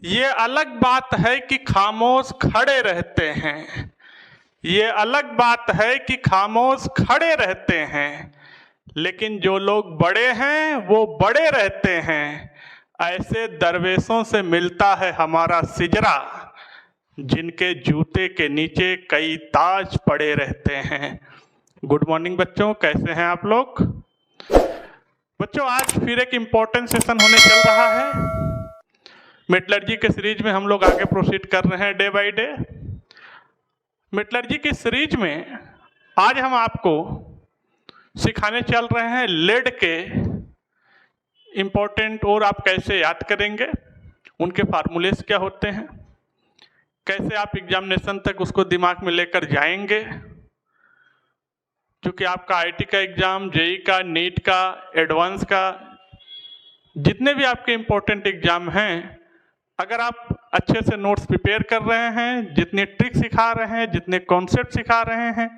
ये अलग बात है कि खामोश खड़े रहते हैं। ये अलग बात है कि खामोश खड़े रहते हैं, लेकिन जो लोग बड़े हैं वो बड़े रहते हैं। ऐसे दरवेशों से मिलता है हमारा सिजरा, जिनके जूते के नीचे कई ताज पड़े रहते हैं। गुड मॉर्निंग बच्चों, कैसे हैं आप लोग? बच्चों, आज फिर एक इम्पोर्टेंट सेशन होने चल रहा है। मेटलर्जी के सीरीज में हम लोग आगे प्रोसीड कर रहे हैं डे बाय डे। मेटलर्जी की सीरीज में आज हम आपको सिखाने चल रहे हैं लेड के इम्पोर्टेंट और आप कैसे याद करेंगे, उनके फार्मूलेस क्या होते हैं, कैसे आप एग्जामिनेशन तक उसको दिमाग में लेकर जाएंगे। क्योंकि आपका आईटी का एग्जाम, जेई का, नीट का, एडवांस का, जितने भी आपके इम्पोर्टेंट एग्जाम हैं, अगर आप अच्छे से नोट्स प्रिपेयर कर रहे हैं, जितने ट्रिक सिखा रहे हैं, जितने कॉन्सेप्ट सिखा रहे हैं,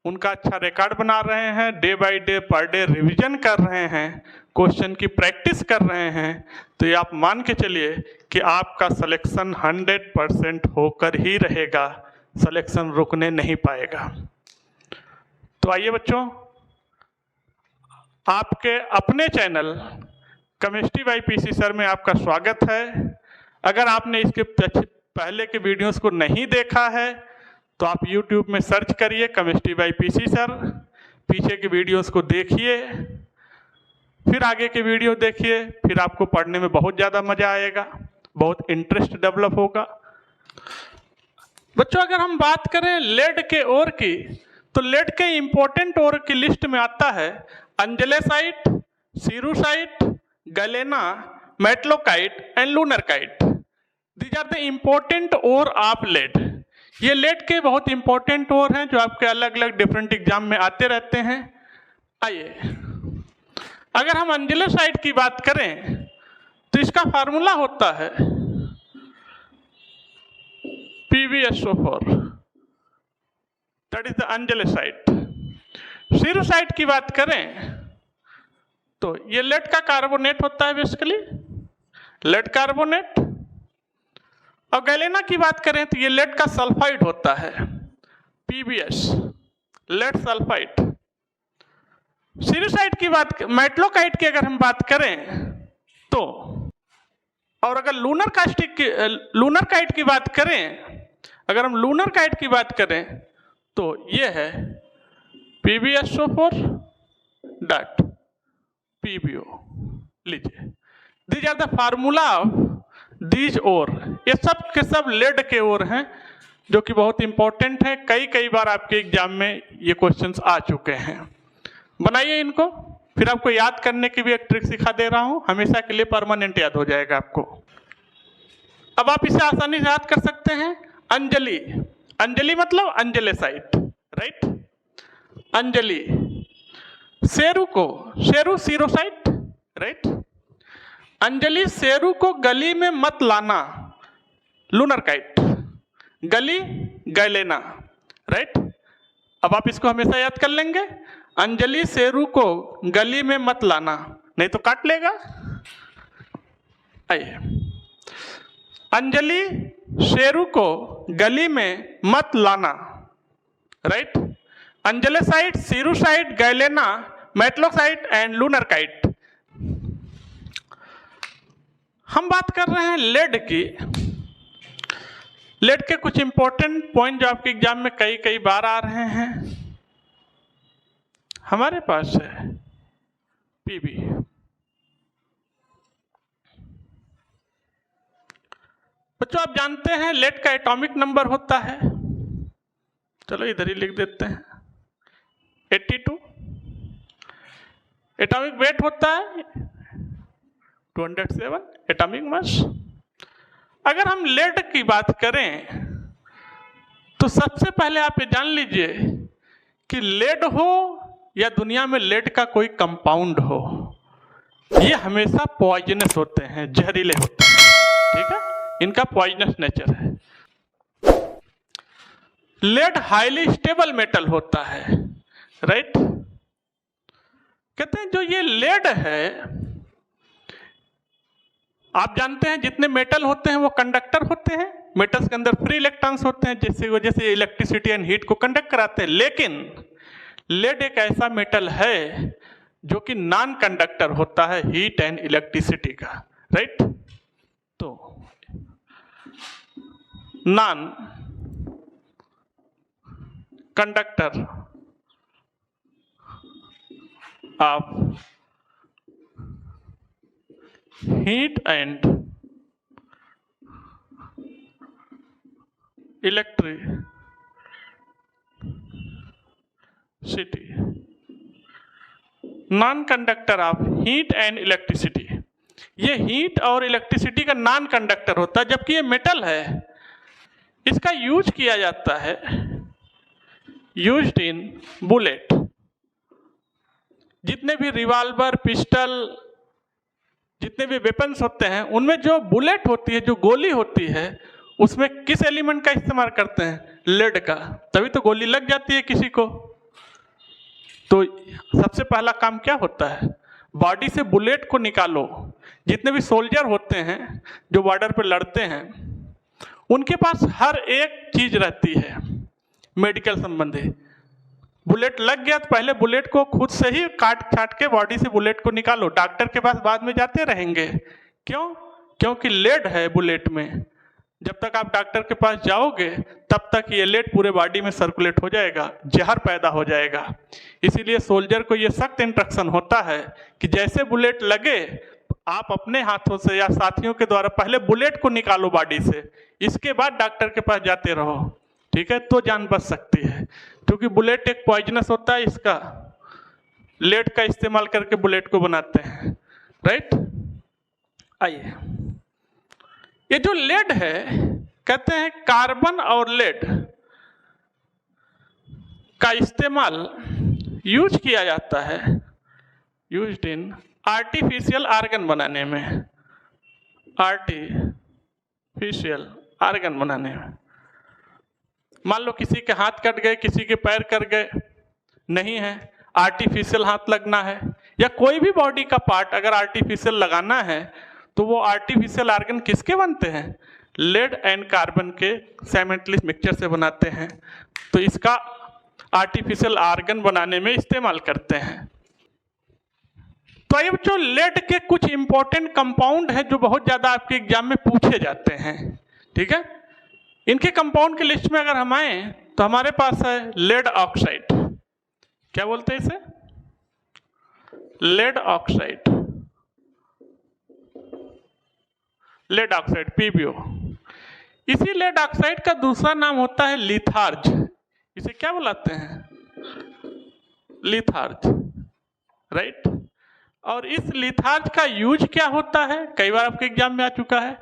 उनका अच्छा रिकॉर्ड बना रहे हैं, day by day per day revision कर रहे हैं, क्वेश्चन की प्रैक्टिस कर रहे हैं, तो ये आप मान के चलिए कि आपका सिलेक्शन 100% होकर ही रहेगा, सिलेक्शन रुकने नहीं पाएगा। तो आइए बच्चों, आपके अपने channel chemistry bye PC sir में आपका स्वागत है। अगर आपने इसके पहले के वीडियोस को नहीं देखा है तो आप YouTube में सर्च करिए केमिस्ट्री बाय पीसी सर, पीछे के वीडियोस को देखिए, फिर आगे के वीडियो देखिए, फिर आपको पढ़ने में बहुत ज़्यादा मज़ा आएगा, बहुत इंटरेस्ट डेवलप होगा। बच्चों, अगर हम बात करें लेड के ओर की, तो लेड के इम्पोर्टेंट ओर की लिस्ट में आता है anglesite, cerussite, galena, matlockite and lanarkite. These are the important ore of lead. ये लेड के बहुत इंपॉर्टेंट ओर हैं जो आपके अलग अलग डिफरेंट एग्जाम में आते रहते हैं। आइए, अगर हम अंजलेसाइट की बात करें तो इसका फार्मूला होता है PbSO4, दैट इज द अंजलेसाइट। सीरूसाइट की बात करें तो ये लेड का कार्बोनेट होता है, बेसिकली लेड कार्बोनेट। और गैलेना की बात करें तो ये लेड का सल्फाइड होता है, PbS, लेड सल्फाइड। सीरूसाइट की बात, मेटलोकाइट की अगर हम बात करें तो, और अगर लूनरकाइट की बात करें, अगर हम लूनरकाइट की बात करें तो ये है PbSO4 डॉट PbO। लीजिए, these are the formula of these ore. ये सब के सब लेड के ओर हैं जो कि बहुत इंपॉर्टेंट है। कई बार आपके एग्जाम में ये क्वेश्चंस आ चुके हैं। बनाइए इनको, फिर आपको याद करने की भी एक ट्रिक सिखा दे रहा हूं, हमेशा के लिए परमानेंट याद हो जाएगा आपको। अब आप इसे आसानी से याद कर सकते हैं। अंजलि, अंजलि मतलब अंजलेसाइट, राइट। अंजलि, शेरू को, शेरू सीरोसाइट, राइट। अंजलि शेरू को गली में मत लाना, लूनरकाइट। गली, गैलेना, राइट। अब आप इसको हमेशा याद कर लेंगे। अंजलि शेरू को गली में मत लाना, नहीं तो काट लेगा। आइए, अंजलि शेरू को गली में मत लाना, right. Anglesite, cerussite, galena, matlockite and lanarkite. हम बात कर रहे हैं लेड की। लेड के कुछ इंपॉर्टेंट पॉइंट जो आपके एग्जाम में कई बार आ रहे हैं। हमारे पास है Pb, बच्चों आप जानते हैं लेड का एटॉमिक नंबर होता है, चलो इधर ही लिख देते हैं, 82। एटॉमिक वेट होता है 207 एटॉमिक मास। अगर हम लेड की बात करें तो सबसे पहले आप ये जान लीजिए कि लेड हो या दुनिया में लेड का कोई कंपाउंड हो, ये हमेशा पॉइजनस होते हैं, जहरीले होते हैं, ठीक है, इनका पॉइजनस नेचर है। लेड हाईली स्टेबल मेटल होता है, राइट। कहते हैं जो ये लेड है आप जानते हैं जितने मेटल होते हैं वो कंडक्टर होते हैं, मेटल्स के अंदर फ्री इलेक्ट्रॉन्स होते हैं जिसकी वजह से इलेक्ट्रिसिटी एंड हीट को कंडक्ट कराते हैं। लेकिन लेड एक ऐसा मेटल है जो कि नॉन कंडक्टर होता है हीट एंड इलेक्ट्रिसिटी का, राइट। तो non conductor of heat and electricity, non conductor of heat and electricity. ये हीट और इलेक्ट्रिसिटी का नॉन कंडक्टर होता है, जबकि ये मेटल है। इसका यूज किया जाता है, यूज्ड इन बुलेट। जितने भी रिवॉल्वर, पिस्टल, जितने भी वेपन्स होते हैं उनमें जो बुलेट होती है, जो गोली होती है, उसमें किस एलिमेंट का इस्तेमाल करते हैं? लेड का। तभी तो गोली लग जाती है किसी को। तो सबसे पहला काम क्या होता है? बॉडी से बुलेट को निकालो। जितने भी सोल्जर होते हैं जो बॉर्डर पर लड़ते हैं, उनके पास हर एक चीज रहती है मेडिकल संबंधी। बुलेट लग गया तो पहले बुलेट को खुद से ही काट छाट के बॉडी से बुलेट को निकालो। डॉक्टर के पास बाद में जाते रहेंगे, क्यों? क्योंकि लेड है बुलेट में। जब तक आप डॉक्टर के पास जाओगे तब तक ये लेड पूरे बॉडी में सर्कुलेट हो जाएगा, जहर पैदा हो जाएगा। इसीलिए सोल्जर को ये सख्त इंस्ट्रक्शन होता है कि जैसे बुलेट लगे आप अपने हाथों से या साथियों के द्वारा पहले बुलेट को निकालो बॉडी से, इसके बाद डॉक्टर के पास जाते रहो, ठीक है? तो जान बच सकती है, क्योंकि बुलेट एक पॉइजनस होता है। इसका लेड का इस्तेमाल करके बुलेट को बनाते हैं, राइट। आइए, ये जो लेड है, कहते हैं कार्बन और लेड का इस्तेमाल यूज किया जाता है, यूज्ड इन आर्टिफिशियल ऑर्गन बनाने में, आर्टिफिशियल ऑर्गन बनाने में। मान लो किसी के हाथ कट गए, किसी के पैर कट गए, नहीं है, आर्टिफिशियल हाथ लगना है, या कोई भी बॉडी का पार्ट अगर आर्टिफिशियल लगाना है तो वो आर्टिफिशियल ऑर्गन किसके बनते हैं? लेड एंड कार्बन के साइमेंटलिस मिक्सचर से बनाते हैं। तो इसका आर्टिफिशियल ऑर्गन बनाने में इस्तेमाल करते हैं। तो ये जो लेड के कुछ इंपॉर्टेंट कंपाउंड है जो बहुत ज्यादा आपके एग्जाम में पूछे जाते हैं, ठीक है। इनके कंपाउंड की लिस्ट में अगर हम आए तो हमारे पास है लेड ऑक्साइड। क्या बोलते हैं इसे? Lead oxide, lead oxide, PbO. इसी लेड ऑक्साइड का दूसरा नाम होता है लिथार्ज। इसे क्या बुलाते हैं? Litharge, right. और इस लिथार्ज का यूज क्या होता है? कई बार आपके एग्जाम में आ चुका है।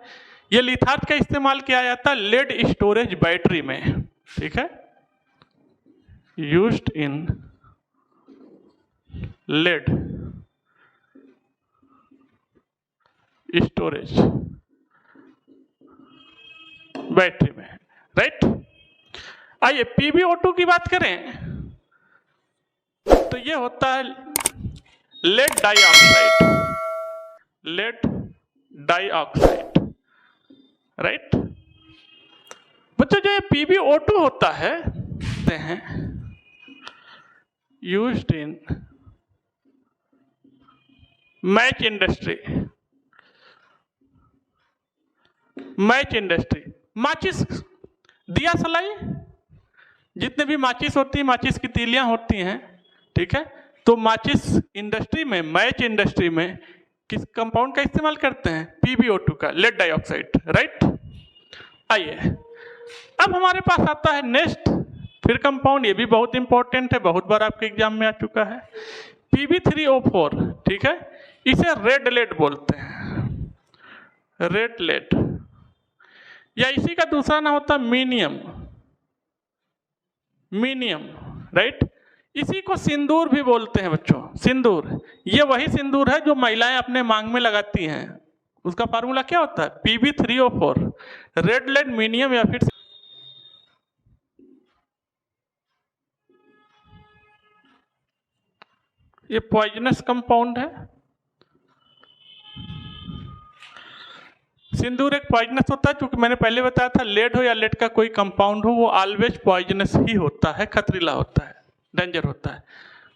ये लिथार्ज का इस्तेमाल किया जाता है लेड स्टोरेज बैटरी में, ठीक है। Used in lead storage battery में, राइट। आइए PbO2 की बात करें तो ये होता है lead dioxide, lead dioxide, right. बच्चों जो ये PbO2 होता है used in match industry, match industry, माचिस, दिया सलाई, जितने भी माचिस होती है, माचिस की तीलियां होती हैं, ठीक है। तो माचिस इंडस्ट्री में, मैच इंडस्ट्री में किस कंपाउंड का इस्तेमाल करते हैं? PbO2 का, लेड डाइऑक्साइड, राइट। आइए, अब हमारे पास आता है नेक्स्ट फिर कंपाउंड। ये भी बहुत इंपॉर्टेंट है, बहुत बार आपके एग्जाम में आ चुका है, Pb3O4, ठीक है। इसे रेड लेड बोलते हैं, रेड लेड, या इसी का दूसरा नाम होता है मीनियम, मीनियम, राइट। इसी को सिंदूर भी बोलते हैं बच्चों, सिंदूर। ये वही सिंदूर है जो महिलाएं अपने मांग में लगाती हैं। उसका फार्मूला क्या होता है? Pb3O4, रेड लेड, मीनियम, या फिर ये पॉइजनस कंपाउंड है। सिंदूर एक पॉइजनस होता है, क्योंकि मैंने पहले बताया था लेड हो या लेड का कोई कंपाउंड हो वो ऑलवेज पॉइजनस ही होता है, खतरीला होता है, डेंजर होता है।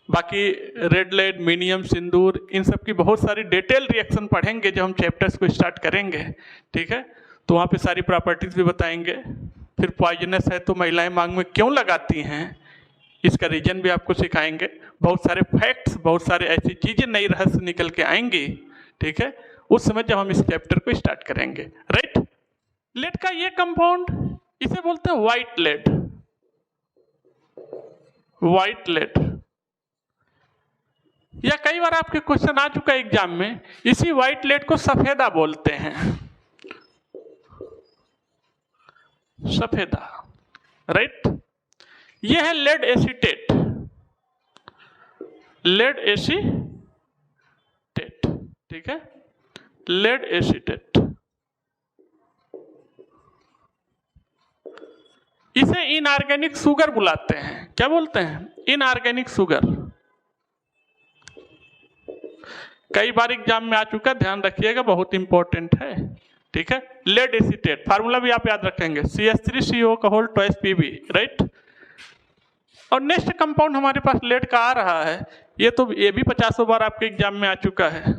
बाकी रेड लेड, मीनियम, सिंदूर, इन सब की बहुत सारी डिटेल रिएक्शन पढ़ेंगे जब हम चैप्टर्स को स्टार्ट करेंगे, ठीक है। तो वहाँ पे सारी प्रॉपर्टीज भी बताएंगे। फिर पॉइजनस है तो महिलाएं मांग में क्यों लगाती हैं, इसका रीजन भी आपको सिखाएंगे। बहुत सारे फैक्ट्स, बहुत सारे ऐसी चीज़ें नई रहस्य निकल के आएंगी, ठीक है, उस समय जब हम इस चैप्टर को स्टार्ट करेंगे, राइट। लेड का ये कंपाउंड, इसे बोलते हैं व्हाइट लेड, व्हाइट लेड। या कई बार आपके क्वेश्चन आ चुका है एग्जाम में, इसी व्हाइट लेड को सफेदा बोलते हैं, सफेदा, राइट। यह है लेड एसीटेट, लेड एसीटेट, ठीक है, लेड एसीटेट। इसे इनऑर्गेनिक शुगर बुलाते हैं, क्या बोलते हैं, इनऑर्गेनिक शुगर। कई बार एग्जाम में आ चुका, ध्यान रखिएगा, बहुत इंपॉर्टेंट है, ठीक है। लेड एसीटेट फार्मूला भी आप याद रखेंगे, CH3CO2Pb, राइट। और नेक्स्ट कंपाउंड हमारे पास लेड का आ रहा है, ये भी 50 बार आपके एग्जाम में आ चुका है,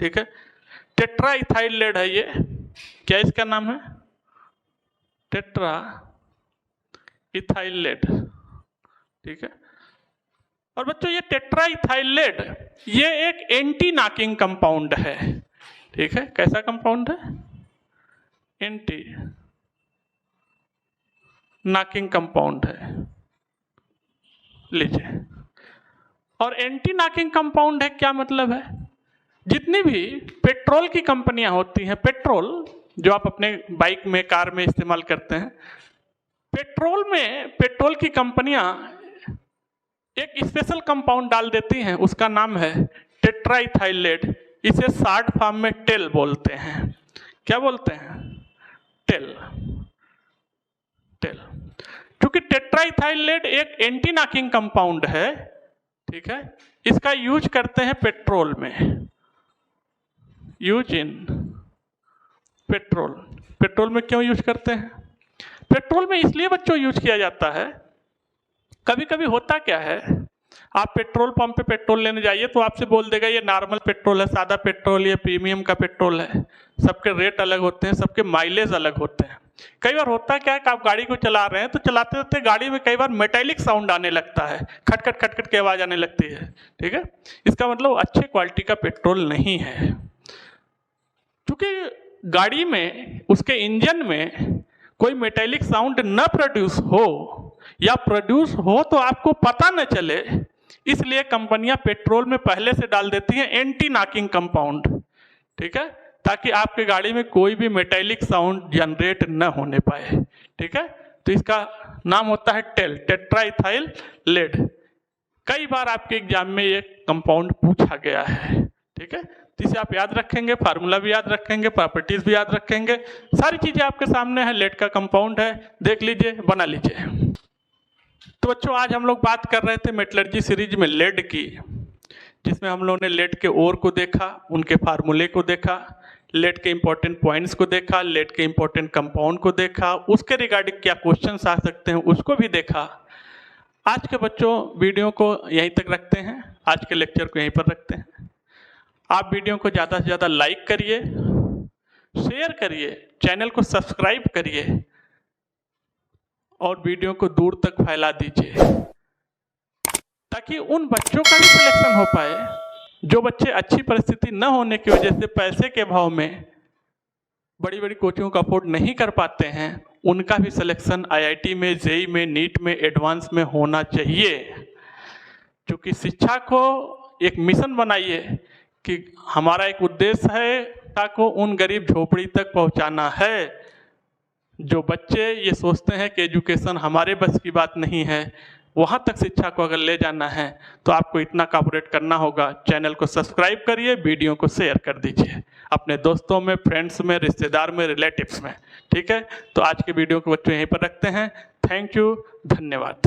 ठीक है। टेट्रा इथाइल लेड है ये, क्या इसका नाम है, टेट्रा इथाइल लेड, ठीक है। और बच्चों ये टेट्रा इथाइल लेड ये एक एंटी नॉकिंग कंपाउंड है, ठीक है। कैसा कंपाउंड है, एंटी नॉकिंग कंपाउंड है, लीजिए। और एंटी नॉकिंग कंपाउंड है, क्या मतलब है, जितनी भी पेट्रोल की कंपनियां होती हैं, पेट्रोल जो आप अपने बाइक में, कार में इस्तेमाल करते हैं, पेट्रोल की कंपनियां एक स्पेशल कंपाउंड डाल देती हैं, उसका नाम है टेट्रा इथाइल लेड। इसे शॉर्ट फॉर्म में टेल बोलते हैं, क्या बोलते हैं, टेल, टेल। क्योंकि टेट्रा इथाइल लेड एक एंटी नॉकिंग कंपाउंड है, ठीक है, इसका यूज करते हैं पेट्रोल में, यूज इन पेट्रोल। पेट्रोल में क्यों यूज करते हैं, पेट्रोल में इसलिए बच्चों यूज किया जाता है, कभी कभी होता क्या है, आप पेट्रोल पंप पे पेट्रोल लेने जाइए तो आपसे बोल देगा ये नॉर्मल पेट्रोल है, सादा पेट्रोल, ये प्रीमियम का पेट्रोल है। सबके रेट अलग होते हैं, सबके माइलेज अलग होते हैं। कई बार होता क्या है कि आप गाड़ी को चला रहे हैं तो चलाते चलाते गाड़ी में कई बार मेटालिक साउंड आने लगता है, खटखट खटखट की आवाज आने लगती है, ठीक है। इसका मतलब अच्छे क्वालिटी का पेट्रोल नहीं है, क्योंकि गाड़ी में, उसके इंजन में कोई मेटालिक साउंड न प्रोड्यूस हो, या प्रोड्यूस हो तो आपको पता न चले, इसलिए कंपनियां पेट्रोल में पहले से डाल देती हैं एंटी नॉकिंग कंपाउंड, ठीक है, ताकि आपके गाड़ी में कोई भी मेटालिक साउंड जनरेट न होने पाए, ठीक है। तो इसका नाम होता है टेल, टेट्रा इथाइल लेड। कई बार आपके एग्जाम में ये कंपाउंड पूछा गया है, ठीक है। तो इसे आप याद रखेंगे, फार्मूला भी याद रखेंगे, प्रॉपर्टीज भी याद रखेंगे, सारी चीजें आपके सामने है। लेड का कंपाउंड है, देख लीजिए, बना लीजिए। तो बच्चों आज हम लोग बात कर रहे थे मेटलर्जी सीरीज में लेड की, जिसमें हम लोगों ने लेड के ओर को देखा, उनके फार्मूले को देखा, लेड के इंपॉर्टेंट पॉइंट्स को देखा, लेड के इंपॉर्टेंट कंपाउंड को देखा, उसके रिगार्डिंग क्या क्वेश्चंस आ सकते हैं उसको भी देखा। आज के बच्चों वीडियो को यहीं तक रखते हैं, आज के लेक्चर को यहीं पर रखते हैं। आप वीडियो को ज़्यादा से ज़्यादा लाइक करिए, शेयर करिए, चैनल को सब्सक्राइब करिए और वीडियो को दूर तक फैला दीजिए, ताकि उन बच्चों का भी सिलेक्शन हो पाए जो बच्चे अच्छी परिस्थिति न होने की वजह से पैसे के अभाव में बड़ी बड़ी कोचिंगों का अफोर्ड नहीं कर पाते हैं, उनका भी सिलेक्शन IIT में, जेईई में, नीट में, एडवांस में होना चाहिए। क्योंकि शिक्षा को एक मिशन बनाइए कि हमारा एक उद्देश्य है शिक्षा को उन गरीब झोपड़ी तक पहुंचाना है। जो बच्चे ये सोचते हैं कि एजुकेशन हमारे बस की बात नहीं है, वहाँ तक शिक्षा को अगर ले जाना है तो आपको इतना कॉपरेट करना होगा। चैनल को सब्सक्राइब करिए, वीडियो को शेयर कर दीजिए अपने दोस्तों में, फ्रेंड्स में, रिश्तेदार में, रिलेटिव्स में, ठीक है। तो आज के वीडियो को बच्चों यहीं पर रखते हैं। थैंक यू, धन्यवाद।